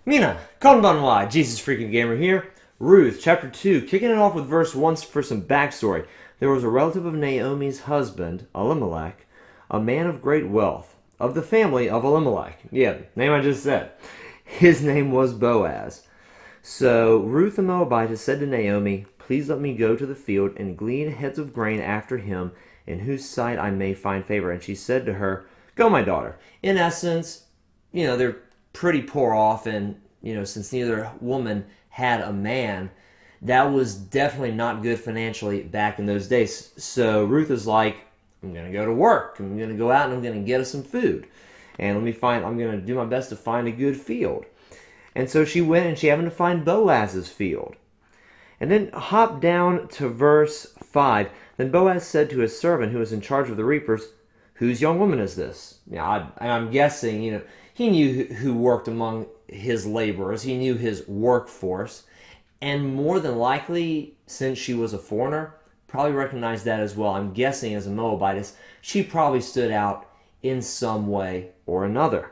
Mina, Konbanwa, JesusFreakinGamer here. Ruth, chapter 2, kicking it off with verse 1 for some backstory. There was a relative of Naomi's husband, Elimelech, a man of great wealth, of the family of Elimelech. Yeah, name I just said. His name was Boaz. So Ruth the Moabitess said to Naomi, "Please let me go to the field and glean heads of grain after him, in whose sight I may find favor." And she said to her, "Go, my daughter." In essence, they're pretty poor off, and, since neither woman had a man, that was definitely not good financially back in those days. So Ruth is like, I'm going to go to work. I'm going to go out and I'm going to get us some food. And I'm going to do my best to find a good field. And so she went and she happened to find Boaz's field. And then hop down to verse 5. Then Boaz said to his servant who was in charge of the reapers, "Whose young woman is this?" I'm guessing, he knew who worked among his laborers. He knew his workforce. And more than likely, since she was a foreigner, probably recognized that as well. I'm guessing as a Moabitess, she probably stood out in some way or another.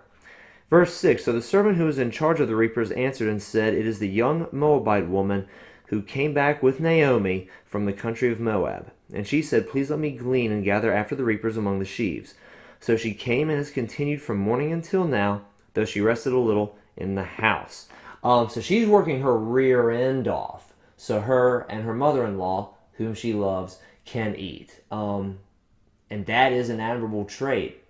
Verse 6, so the servant who was in charge of the reapers answered and said, "It is the young Moabite woman who came back with Naomi from the country of Moab." And she said, "Please let me glean and gather after the reapers among the sheaves." So she came and has continued from morning until now, though she rested a little in the house. So she's working her rear end off, so her and her mother-in-law, whom she loves, can eat. And that is an admirable trait.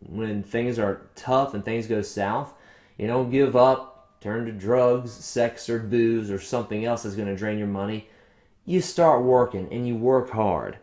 When things are tough and things go south, you don't give up, turn to drugs, sex, or booze, or something else that's going to drain your money. You start working, and you work hard.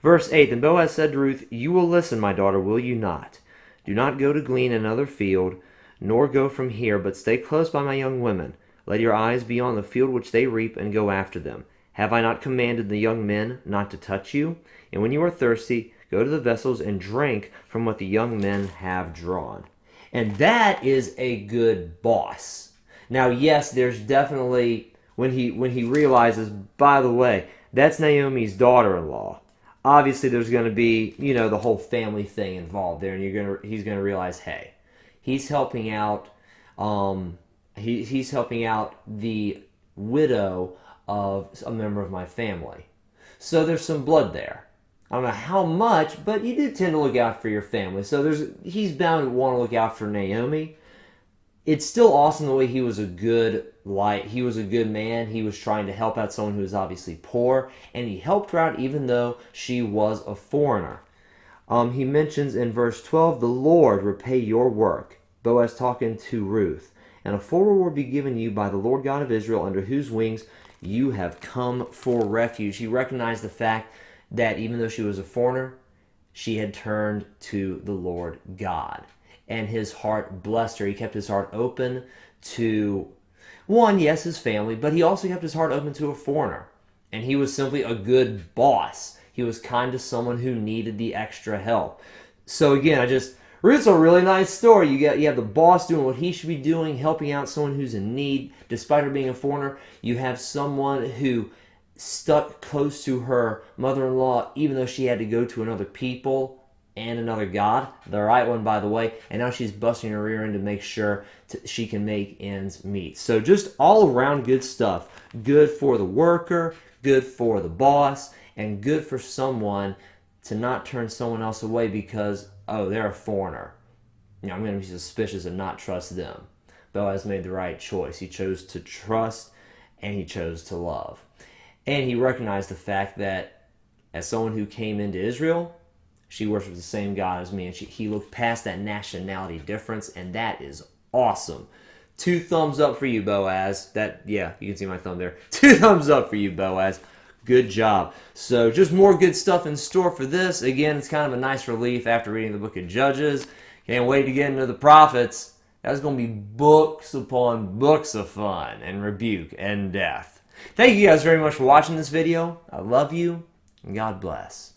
Verse 8, then Boaz said to Ruth, "You will listen, my daughter, will you not? Do not go to glean another field, nor go from here, but stay close by my young women. Let your eyes be on the field which they reap, and go after them. Have I not commanded the young men not to touch you? And when you are thirsty, go to the vessels and drink from what the young men have drawn." And that is a good boss. Now, yes, there's definitely, when he realizes, by the way, that's Naomi's daughter-in-law. Obviously, there's going to be, the whole family thing involved there, and he's going to realize, hey, he's helping out. He's helping out the widow of a member of my family. So there's some blood there. I don't know how much, but you do tend to look out for your family. So he's bound to want to look out for Naomi. It's still awesome the way he was a good man. He was trying to help out someone who was obviously poor, and he helped her out even though she was a foreigner. He mentions in verse 12, "The Lord repay your work." Boaz talking to Ruth. "And a full reward be given you by the Lord God of Israel, under whose wings you have come for refuge." He recognized the fact that even though she was a foreigner, she had turned to the Lord God. And his heart blessed her. He kept his heart open to, one, yes, his family, but he also kept his heart open to a foreigner. And he was simply a good boss. He was kind to someone who needed the extra help. So again, Ruth's a really nice story. You have the boss doing what he should be doing, helping out someone who's in need. Despite her being a foreigner, you have someone who stuck close to her mother-in-law, even though she had to go to another people and another god, the right one, by the way, and now she's busting her rear end to make sure she can make ends meet. So just all around good stuff. Good for the worker, good for the boss, and good for someone to not turn someone else away because, oh, they're a foreigner. I'm going to be suspicious and not trust them. Boaz made the right choice. He chose to trust and he chose to love. And he recognized the fact that as someone who came into Israel, she worships the same God as me. And he looked past that nationality difference, and that is awesome. 2 thumbs up for you, Boaz. You can see my thumb there. 2 thumbs up for you, Boaz. Good job. So just more good stuff in store for this. Again, it's kind of a nice relief after reading the book of Judges. Can't wait to get into the prophets. That's going to be books upon books of fun and rebuke and death. Thank you guys very much for watching this video. I love you, and God bless.